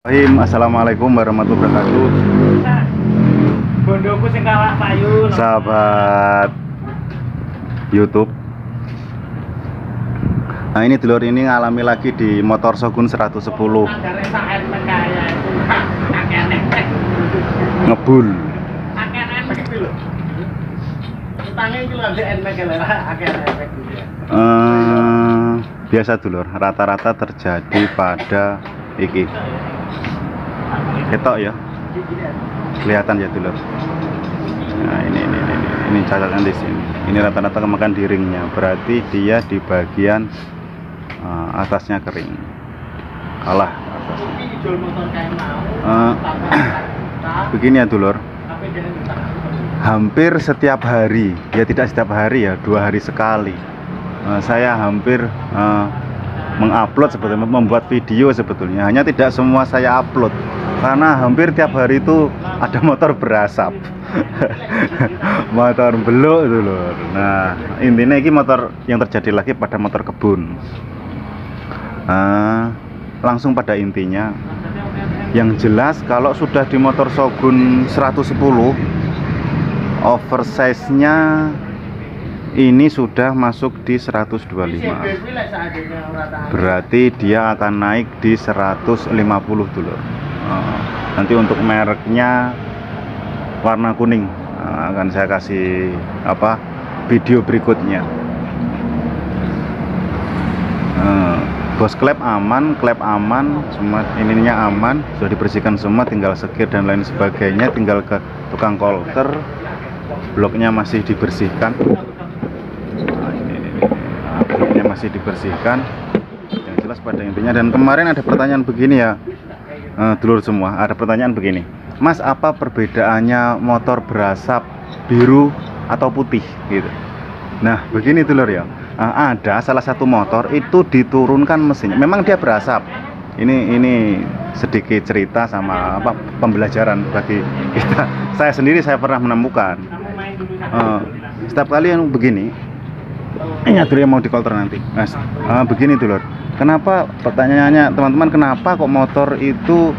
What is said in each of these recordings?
Assalamualaikum warahmatullahi wabarakatuh. Bondoku sing kawak payu. Sahabat YouTube. Nah ini dulur ini ngalami lagi di motor Shogun 110 ngebul. Biasa dulur, rata-rata terjadi pada iki ketok ya, kelihatan ya dulur. Nah ini catatan di sini. Ini rata-rata kemakan di ringnya, berarti dia di bagian atasnya kering, kalah atasnya. Begini ya dulur, hampir setiap hari, ya tidak setiap hari ya, 2 hari sekali saya hampir mengupload sebetulnya, membuat video sebetulnya. Hanya tidak semua saya upload karena hampir tiap hari itu ada motor berasap. Motor beluk itu loh. Nah intinya ini motor yang terjadi lagi pada motor kebun. Langsung pada intinya, yang jelas kalau sudah di motor Shogun 110 oversize nya ini sudah masuk di 125, berarti dia akan naik di 150 dulu. Nanti untuk mereknya warna kuning, akan saya kasih video berikutnya. Bos klep aman, semua ininya aman, sudah dibersihkan semua, tinggal sekir dan lain sebagainya, tinggal ke tukang kolter, bloknya masih dibersihkan. Masih dibersihkan, yang jelas pada intinya. Dan kemarin ada pertanyaan begini ya dulur semua, ada pertanyaan begini, Mas, apa perbedaannya motor berasap biru atau putih gitu. Nah begini dulur ya, ada salah satu motor itu diturunkan mesinnya, memang dia berasap. Ini sedikit cerita sama pembelajaran bagi kita. Saya sendiri saya pernah menemukan setiap kali yang begini. Ini dulu yang mau dikolter nanti, Mas. Begini dulur, kenapa, pertanyaannya teman-teman, kenapa kok motor itu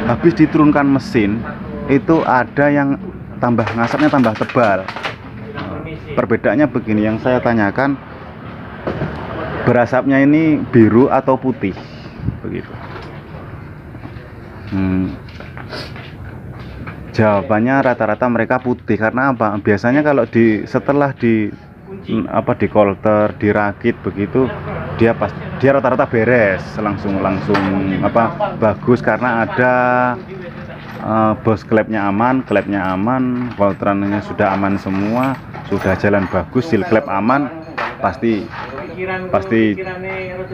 habis diturunkan mesin itu ada yang tambah ngasapnya tambah tebal? Perbedaannya begini, yang saya tanyakan, berasapnya ini biru atau putih begitu. Jawabannya rata-rata mereka putih. Karena apa? Biasanya kalau setelah di kolter, dirakit begitu, dia rata-rata beres, langsung bagus, karena ada bos klepnya aman, kolterannya sudah aman semua, sudah jalan bagus, seal klep aman, pasti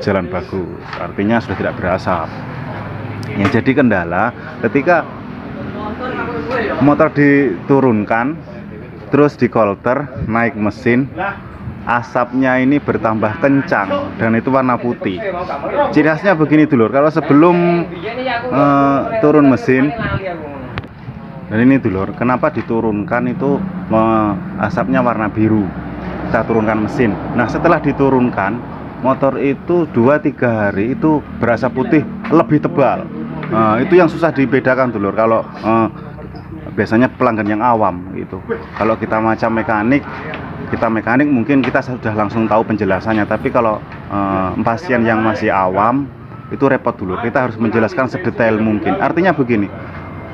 jalan bagus, artinya sudah tidak berasap. Yang jadi kendala ketika motor diturunkan terus di kolter, naik mesin, asapnya ini bertambah kencang dan itu warna putih. Ciri khasnya begini dulur, kalau sebelum turun mesin, dan ini dulur, kenapa diturunkan itu asapnya warna biru, kita turunkan mesin. Nah setelah diturunkan, motor itu 2-3 hari itu berasap putih lebih tebal. Itu yang susah dibedakan dulur, kalau biasanya pelanggan yang awam gitu. Kalau kita macam mekanik, mungkin kita sudah langsung tahu penjelasannya, tapi kalau pasien yang masih awam itu repot dulu, kita harus menjelaskan sedetail mungkin. Artinya begini,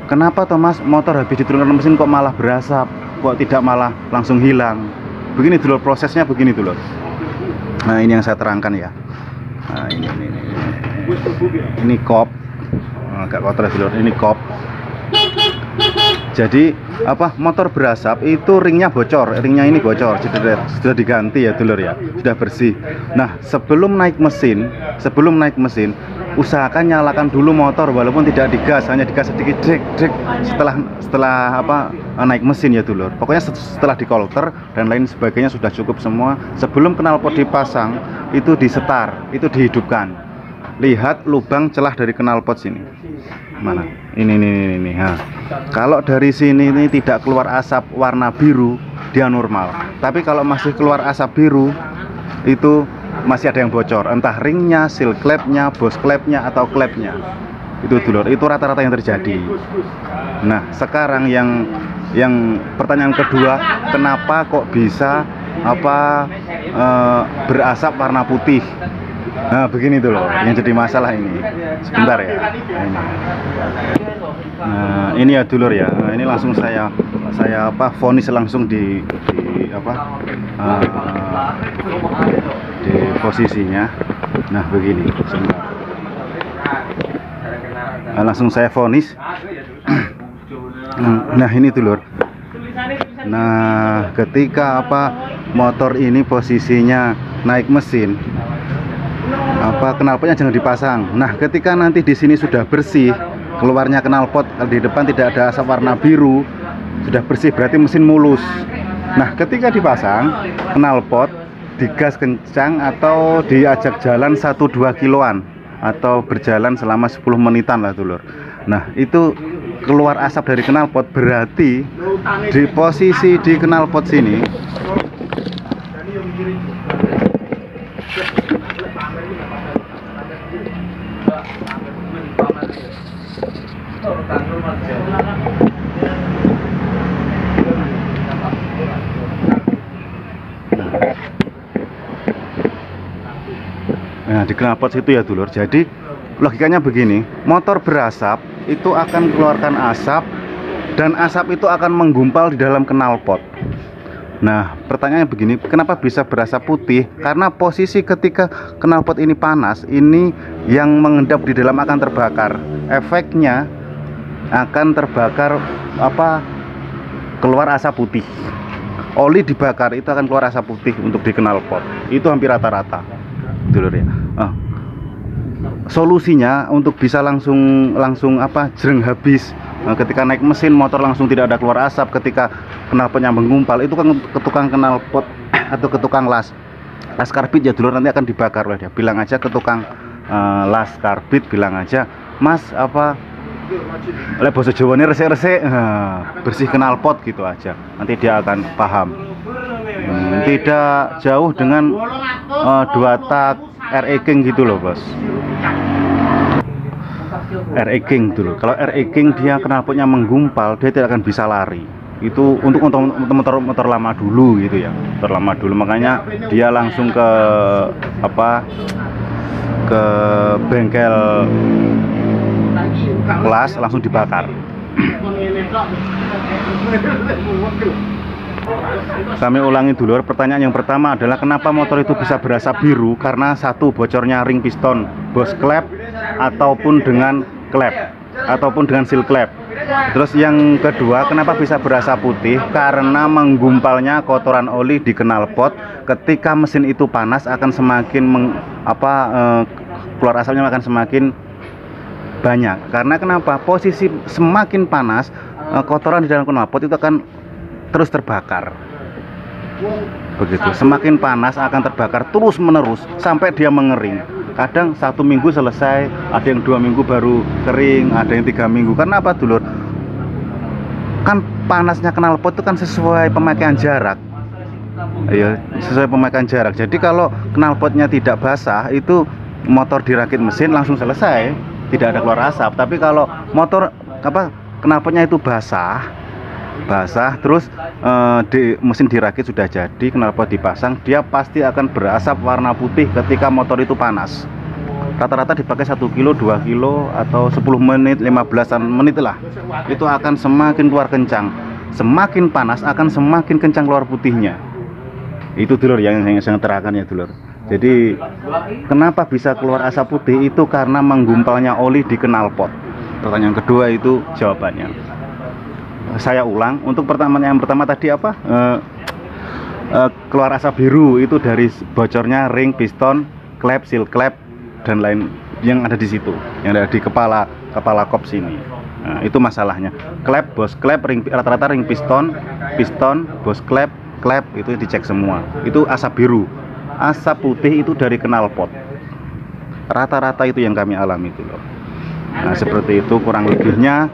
kenapa Thomas motor habis diturunkan mesin kok malah berasap, kok tidak malah langsung hilang? Begini dulu prosesnya, begini dulu. Nah ini yang saya terangkan ya. Nah ini kop, agak kotor dulu, ini kop. Jadi motor berasap itu ringnya ini bocor, sudah diganti ya dulur ya, sudah bersih. Nah sebelum naik mesin, usahakan nyalakan dulu motor walaupun tidak digas, hanya digas sedikit, drek setelah naik mesin ya dulur. Pokoknya setelah dikolter dan lain sebagainya sudah cukup semua, sebelum knalpot dipasang itu disetar, itu dihidupkan. Lihat lubang celah dari knalpot sini. Mana? Ini. Kalau dari sini ini tidak keluar asap warna biru, dia normal. Tapi kalau masih keluar asap biru, itu masih ada yang bocor, entah ringnya, seal klepnya, bos klepnya, atau klepnya. Itu dulur, itu rata-rata yang terjadi. Nah, sekarang yang pertanyaan kedua, kenapa kok bisa berasap warna putih? Nah, begini tuh loh, yang jadi masalah ini. Sebentar ya. Nah, ini ya dulur ya. Nah, ini langsung saya vonis langsung di posisinya. Nah, begini. Sebentar. Nah, langsung saya vonis. Nah, ini dulur. Nah, ketika motor ini posisinya naik mesin, knalpotnya jangan dipasang. Nah, ketika nanti di sini sudah bersih, keluarnya knalpot, di depan tidak ada asap warna biru, sudah bersih, berarti mesin mulus. Nah, ketika dipasang knalpot, digas kencang atau diajak jalan 1-2 kiloan atau berjalan selama 10 menitan lah dulur. Nah, itu keluar asap dari knalpot, berarti di posisi di knalpot sini nah, di knalpot situ ya dulur. Jadi logikanya begini, motor berasap itu akan keluarkan asap dan asap itu akan menggumpal di dalam knalpot. Nah, pertanyaannya begini, kenapa bisa berasap putih? Karena posisi ketika knalpot ini panas, ini yang mengendap di dalam akan terbakar. Efeknya akan terbakar keluar asap putih. Oli dibakar itu akan keluar asap putih untuk di knalpot. Itu hampir rata-rata. Dulur ya. Solusinya untuk bisa langsung jreng habis. Nah, ketika naik mesin motor langsung tidak ada keluar asap, ketika knalpotnya menggumpal, itu kan ke tukang knalpot atau ke tukang las karbit ya dulur, nanti akan dibakar oleh dia. Bilang aja ke tukang las karbit, bilang aja, "Mas, oleh bahasa Jawa ini resik-resik, bersih knalpot," gitu aja. Nanti dia akan paham. Tidak jauh dengan 2 tak RE King gitu loh, Bos. RE King dulu. Kalau RE King dia knalpotnya menggumpal, dia tidak akan bisa lari. Itu untuk motor lama dulu gitu ya. Motor lama dulu, makanya dia langsung ke bengkel las, langsung dibakar. Kami ulangi dulu, pertanyaan yang pertama adalah kenapa motor itu bisa berasap biru? Karena satu, bocornya ring piston bos klep ataupun dengan klep ataupun dengan seal klep. Terus yang kedua, kenapa bisa berasap putih? Karena menggumpalnya kotoran oli di knalpot. Ketika mesin itu panas akan semakin keluar asapnya akan semakin banyak. Karena kenapa? Posisi semakin panas, kotoran di dalam knalpot itu akan terus terbakar. Begitu, semakin panas akan terbakar terus menerus sampai dia mengering. Kadang 1 minggu selesai, ada yang 2 minggu baru kering, ada yang 3 minggu. Karena apa dulur? Kan panasnya knalpot itu kan sesuai pemakaian jarak. Iya, sesuai pemakaian jarak. Jadi kalau knalpotnya tidak basah, itu motor dirakit mesin langsung selesai, tidak ada keluar asap. Tapi kalau motor knalpotnya itu basah, terus mesin dirakit sudah jadi, knalpot dipasang, dia pasti akan berasap warna putih ketika motor itu panas. Rata-rata dipakai 1 kilo, 2 kilo atau 10 menit, 15-an menit lah, itu akan semakin keluar kencang. Semakin panas akan semakin kencang keluar putihnya. Itu dulur yang saya terangkan ya dulur. Jadi kenapa bisa keluar asap putih? Itu karena menggumpalnya oli di knalpot. Pertanyaan kedua itu jawabannya. Saya ulang, untuk yang pertama tadi keluar asap biru itu dari bocornya ring piston, klep, seal klep dan lain yang ada di situ, yang ada di kepala kop sini. Nah, itu masalahnya. Klep, bos klep, rata-rata ring piston, bos klep itu dicek semua. Itu asap biru. Asap putih itu dari knalpot. Rata-rata itu yang kami alami itu loh. Nah, seperti itu kurang lebihnya.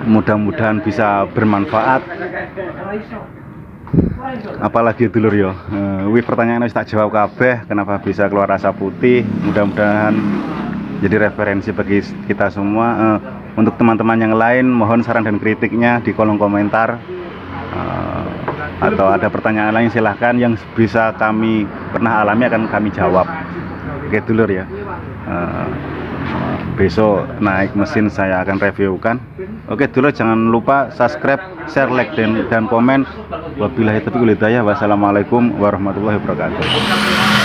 Mudah-mudahan bisa bermanfaat. Apalagi dulur yo, pertanyaan wis tak jawab kabeh, kenapa bisa keluar asap putih. Mudah-mudahan jadi referensi bagi kita semua. Untuk teman-teman yang lain, mohon saran dan kritiknya di kolom komentar, atau ada pertanyaan lain silahkan, yang bisa kami pernah alami akan kami jawab. Oke dulur ya, besok naik mesin saya akan reviewkan. Oke dulur, jangan lupa subscribe, share, like, dan komen. Wabillahi taufiq wal hidayah. Wassalamualaikum warahmatullahi wabarakatuh.